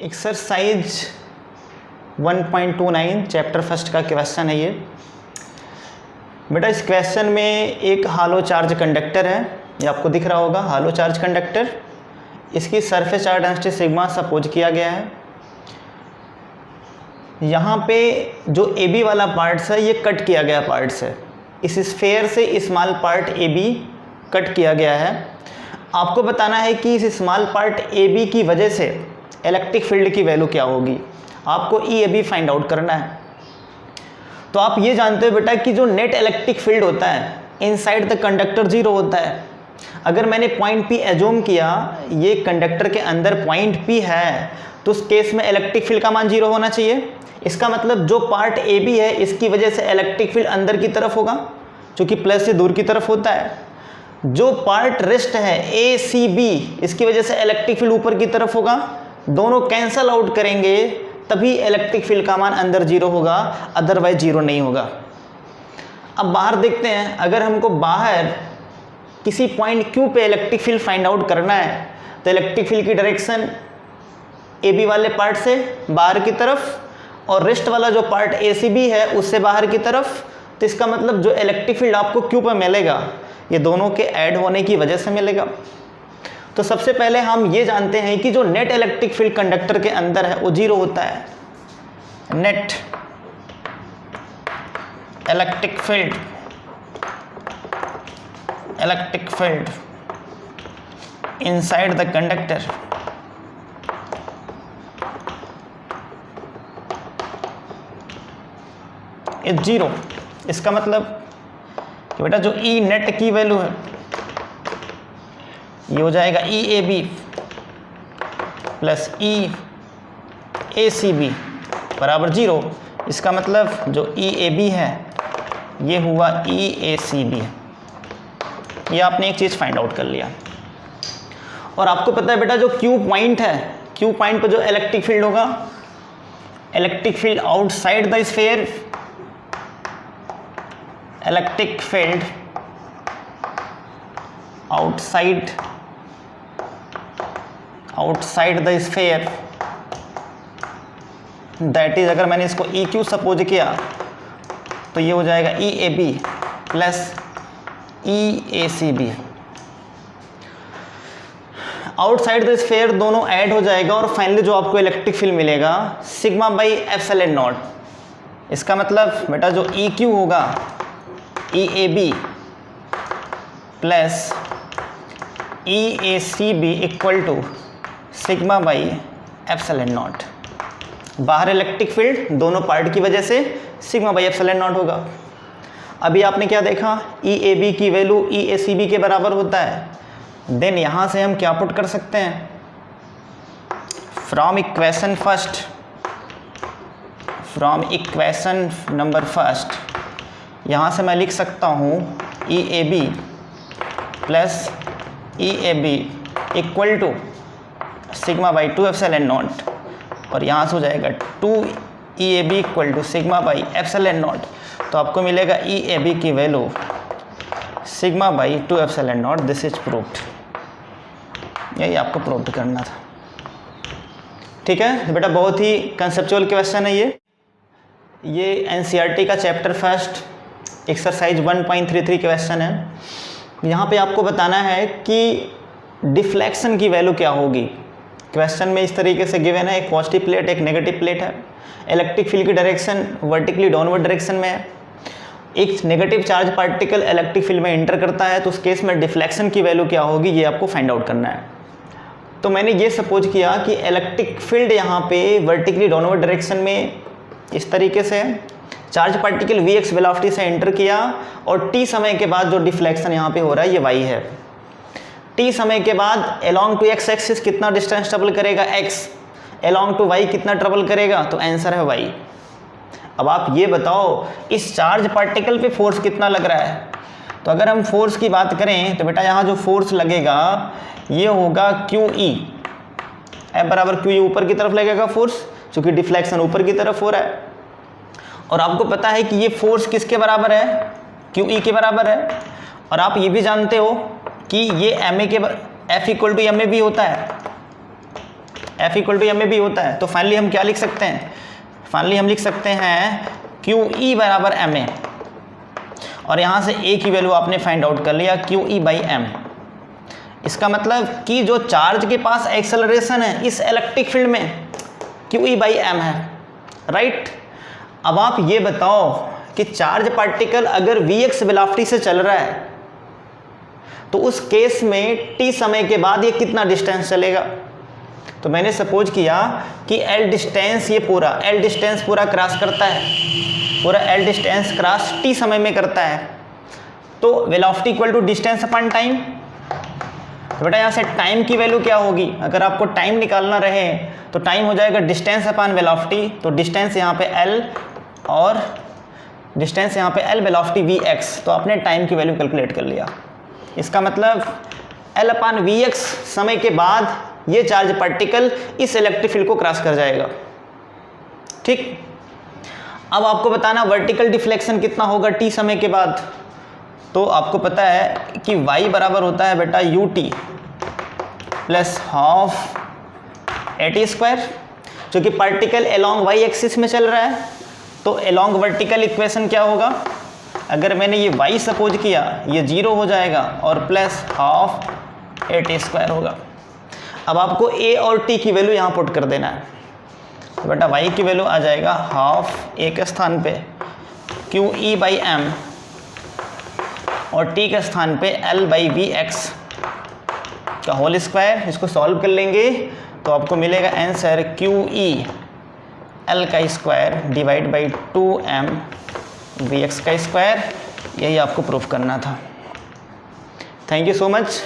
Exercise 1.29 chapter first का question है ये। बेटा इस क्वेश्चन में एक हालो चार्ज कंडक्टर है, ये आपको दिख रहा होगा हालो चार्ज कंडक्टर। इसकी surface charge density sigma suppose किया गया है। यहाँ पे जो ए बी वाला पार्ट्स है ये कट किया गया पार्ट्स है। इस स्फेयर से small part A B cut किया गया है। आपको बताना है कि इस स्मॉल पार्ट ए बी की वजह से इलेक्ट्रिक फील्ड की वैल्यू क्या होगी। आपको ई ए बी फाइंड आउट करना है। तो आप ये जानते हो बेटा कि जो नेट इलेक्ट्रिक फील्ड होता है इनसाइड द कंडक्टर जीरो होता है। अगर मैंने पॉइंट पी एज्यूम किया ये कंडक्टर के अंदर पॉइंट पी है तो उस केस में इलेक्ट्रिक फील्ड का मान जीरो होना चाहिए। इसका मतलब जो पार्ट ए बी है इसकी वजह से इलेक्ट्रिक फील्ड अंदर की तरफ होगा क्योंकि प्लस से दूर की तरफ होता है। जो पार्ट रेस्ट है ए सी बी इसकी वजह से इलेक्ट्रिक फील्ड ऊपर की तरफ होगा। दोनों कैंसल आउट करेंगे तभी इलेक्ट्रिक फील्ड का मान अंदर जीरो होगा, अदरवाइज जीरो नहीं होगा। अब बाहर देखते हैं, अगर हमको बाहर किसी पॉइंट क्यू पे इलेक्ट्रिक फील्ड फाइंड आउट करना है तो इलेक्ट्रिक फील्ड की डायरेक्शन ए बी वाले पार्ट से बाहर की तरफ और रेस्ट वाला जो पार्ट ए सी बी है उससे बाहर की तरफ। तो इसका मतलब जो इलेक्ट्रिक फील्ड आपको क्यू पे मिलेगा ये दोनों के ऐड होने की वजह से मिलेगा। तो सबसे पहले हम ये जानते हैं कि जो नेट इलेक्ट्रिक फील्ड कंडक्टर के अंदर है वो जीरो होता है। Net electric field inside the conductor is zero. इसका मतलब कि बेटा जो ई नेट की वैल्यू है ये हो जाएगा E A B plus E A C B बराबर जीरो। इसका मतलब जो ई ए बी है ये हुआ ई ए सी बी। ये आपने एक चीज़ फाइंड आउट कर लिया। और आपको पता है बेटा जो क्यू पॉइंट है, क्यू पॉइंट पर जो इलेक्ट्रिक फील्ड होगा, electric field outside the sphere, electric field outside the sphere, that is अगर मैंने इसको ई क्यू सपोज किया तो ये हो जाएगा E A B plus E A C B. Outside the sphere दोनों ऐड हो जाएगा और फाइनली जो आपको इलेक्ट्रिक फील्ड मिलेगा सिग्मा बाई एप्सिलॉन नॉट। इसका मतलब बेटा जो ई क्यू होगा E A B plus E A C B equal to sigma by epsilon not. बाहर इलेक्ट्रिक फील्ड दोनों पार्ट की वजह से सिग्मा बाई एप्सिलॉन नॉट होगा। अभी आपने क्या देखा, ई ए बी की value E A C B के बराबर होता है। देन यहाँ से हम क्या पुट कर सकते हैं, फ्रॉम इक्वेशन नंबर फर्स्ट यहाँ से मैं लिख सकता हूँ E A B plus E A B equal to sigma by 2 epsilon not और यहाँ से हो जाएगा 2 E A B equal to sigma by epsilon not. तो आपको मिलेगा ई ए बी की value sigma by 2 epsilon not. This is proved. यही आपको प्रूव करना था। ठीक है बेटा, बहुत ही कंसेप्चुअल क्वेश्चन है ये एनसीईआरटी का चैप्टर फर्स्ट एक्सरसाइज 1.33 क्वेश्चन है। यहाँ पे आपको बताना है कि डिफ्लेक्शन की वैल्यू क्या होगी। क्वेश्चन में इस तरीके से गिवन है, एक पॉजिटिव प्लेट एक नेगेटिव प्लेट है, इलेक्ट्रिक फील्ड की डायरेक्शन वर्टिकली डाउनवर्ड डायरेक्शन में है, एक negative charge particle electric field में एंटर करता है, तो उस केस में डिफ्लेक्शन की वैल्यू क्या होगी ये आपको फाइंड आउट करना है। तो मैंने ये सपोज किया कि इलेक्ट्रिक फील्ड यहाँ पे वर्टिकली डाउनवर्ड डायरेक्शन में इस तरीके से charge particle V X velocity से एंटर किया और टी समय के बाद जो डिफ्लेक्शन यहाँ पे हो रहा है ये वाई है। टी समय के बाद अलोंग टू एक्स एक्सिस कितना डिस्टेंस ट्रेवल करेगा एक्स, अलोंग टू वाई कितना ट्रेवल करेगा, तो आंसर है वाई। अब आप ये बताओ इस चार्ज पार्टिकल पे फोर्स कितना लग रहा है। तो अगर हम फोर्स की बात करें तो बेटा यहाँ जो फोर्स लगेगा ये होगा क्यू ई, एफ बराबर क्यू ई, ऊपर की तरफ लगेगा फोर्स क्योंकि डिफ्लेक्शन ऊपर की तरफ हो रहा है। और आपको पता है कि ये फोर्स किसके बराबर है, क्यू ई के बराबर है। और आप ये भी जानते हो कि ये एम ए के F equal to M A भी होता है, F equal to M A B होता है। तो फाइनली हम क्या लिख सकते हैं, फाइनली हम लिख सकते हैं क्यू ई बराबर एम ए, और यहाँ से ए की वैल्यू आपने फाइंड आउट कर लिया क्यू ई बाई एम। इसका मतलब कि जो चार्ज के पास एक्सेलरेशन है इस इलेक्ट्रिक फील्ड में क्यू ई बाई एम है, राइट। अब आप ये बताओ कि चार्ज पार्टिकल अगर Vx वेलोसिटी से चल रहा है तो उस केस में t समय के बाद ये कितना डिस्टेंस चलेगा। तो मैंने सपोज किया कि L डिस्टेंस, ये पूरा L डिस्टेंस पूरा क्रॉस करता है, पूरा L डिस्टेंस क्रॉस t समय में करता है, तो velocity equal to distance upon time. तो बेटा यहाँ से टाइम की वैल्यू क्या होगी, अगर आपको टाइम निकालना रहे तो टाइम हो जाएगा डिस्टेंस अपॉन वेलोसिटी। तो डिस्टेंस यहाँ पे L और डिस्टेंस यहाँ पे L, वेलोसिटी Vx, तो आपने टाइम की वैल्यू कैलकुलेट कर लिया। इसका मतलब L अपॉन Vx समय के बाद ये चार्ज पार्टिकल इस इलेक्ट्रिक फील्ड को क्रॉस कर जाएगा, ठीक। अब आपको बताना वर्टिकल डिफ्लेक्शन कितना होगा t समय के बाद। तो आपको पता है कि y बराबर होता है बेटा ut plus half at square, जो कि पार्टिकल अलोंग y एक्सिस में चल रहा है। तो अलोंग वर्टिकल इक्वेशन क्या होगा, अगर मैंने ये y सपोज किया ये 0 हो जाएगा और प्लस हाफ at स्क्वायर होगा। अब आपको a और t की वैल्यू यहाँ पुट कर देना है। तो बेटा y की वैल्यू आ जाएगा हाफ a के स्थान पे क्यू ई बाई एम और t के स्थान पे L बाई वी एक्स का होल स्क्वायर। इसको सॉल्व कर लेंगे तो आपको मिलेगा आंसर क्यू ई L का square divide by 2m Vx का स्क्वायर। यही आपको प्रूफ करना था। Thank you so much.